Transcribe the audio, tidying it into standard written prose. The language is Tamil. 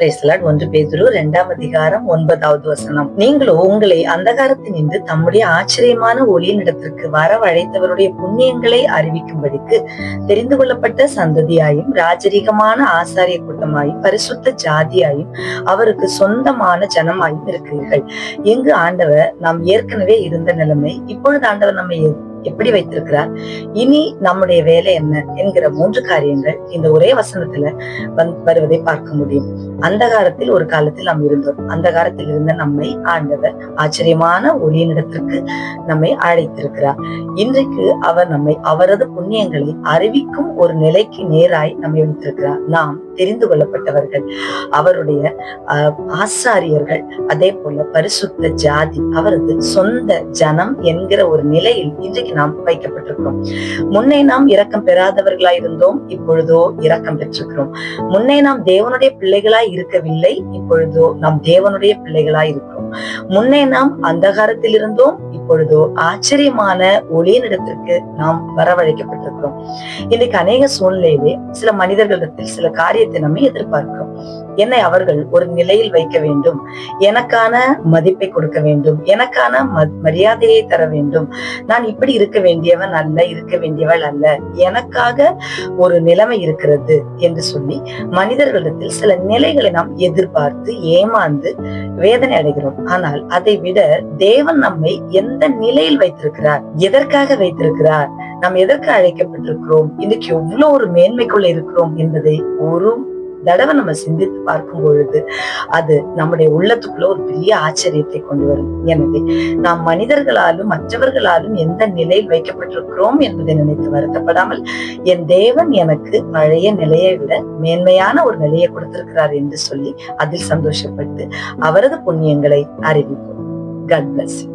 1 பேதுரு 2ஆம் அதிகாரம் 9வது வசனம். நீங்களோ உங்களை அந்தகாரத்தினின்று தம்முடைய ஆச்சரியமான ஒளியினிடத்திற்கு வரவழைத்தவருடைய புண்ணியங்களை அறிவிக்கும்படிக்கு தெரிந்து கொள்ளப்பட்ட சந்ததியாயும் ராஜரீகமான ஆசாரிய கூட்டமாயும் பரிசுத்த ஜாதியாயும் அவருக்கு சொந்தமான ஜனமாயும் இருக்கிறீர்கள். எங்கு ஆண்டவர் நாம் ஏற்கனவே இருந்த நிலைமை, இப்பொழுது ஆண்டவர் நம்மை எப்படி வைத்திருக்கிறார், இனி நம்முடைய வேலை என்ன என்கிற 3 காரியங்கள் இந்த ஒரே வசனத்துல வருவதை பார்க்க முடியும். அந்தகாரத்தில் ஒரு காலத்தில் நாம் இருந்தோம். அந்த காலத்தில் இருந்த நம்மை ஆண்டவர் ஆச்சரியமான ஒளியினிடத்திற்கு நம்மை அழைத்திருக்கிறார். இன்றைக்கு அவர் நம்மை அவரது புண்ணியங்களை அறிவிக்கும் ஒரு நிலைக்கு நேராய் நம்மை வைத்திருக்கிறார். நாம் தெரிந்து கொள்ளப்பட்டவர்கள், அவருடைய ஆசாரியர்கள், அதே போல பரிசுத்த ஜாதி, அவரது சொந்த ஜனம் என்கிற ஒரு நிலையில் இன்றைக்கு நாம் வைக்கப்பட்டிருக்கிறோம். முன்னே நாம் இரக்கம் பெறாதவர்களாய் இருந்தோம், இப்பொழுதோ இரக்கம் பெற்றிருக்கிறோம். முன்னே நாம் தேவனுடைய பிள்ளைகளாய் இருக்கவில்லை, இப்பொழுதோ நாம் தேவனுடைய பிள்ளைகளாய் இருக்கிறோம். முன்னே நாம் அந்தகாரத்தில் இருந்தோம், இப்பொழுதோ ஆச்சரியமான ஒளியினிடத்திற்கு நாம் வரவழைக்கப்பட்டிருக்கிறோம். இன்னைக்கு அநேக சூழ்நிலையிலே சில மனிதர்களிடத்தில் சில காரியத்தை நம்ம எதிர்பார்க்கிறோம். என்னை அவர்கள் ஒரு நிலையில் வைக்க வேண்டும், எனக்கான மதிப்பை கொடுக்க வேண்டும், எனக்கான மரியாதையை தர வேண்டும், நான் இப்படி இருக்க வேண்டியவன் அல்ல, இருக்க வேண்டியவள் அல்ல, எனக்காக ஒரு நிலைமை இருக்கிறது என்று சொல்லி மனிதர்களிடத்தில் சில நிலைகளை நாம் எதிர்பார்த்து ஏமாந்து வேதனை அடைகிறோம். ஆனால் அதை விட தேவன் நம்மை எந்த நிலையில் வைத்திருக்கிறார், எதற்காக வைத்திருக்கிறார், நாம் எதற்கு அழைக்கப்பட்டிருக்கிறோம், இன்னைக்கு எவ்வளவு ஒரு மேன்மைக்குள்ள இருக்கிறோம் என்பதை ஒரு தடவை நம்ம சிந்தித்து பார்க்கும் பொழுது அது நம்முடைய உள்ளத்துக்குள்ள ஒரு பெரிய ஆச்சரியத்தை கொண்டு வரும். எனவே நாம் மனிதர்களாலும் மற்றவர்களாலும் எந்த நிலையில் வைக்கப்பட்டிருக்கிறோம் என்பதை நினைத்து வருத்தப்படாமல், என் தேவன் எனக்கு பழைய நிலையை விட மேன்மையான ஒரு நிலையை கொடுத்திருக்கிறார் என்று சொல்லி அதில் சந்தோஷப்பட்டு அவரது புண்ணியங்களை அறிவிப்போம். God bless you.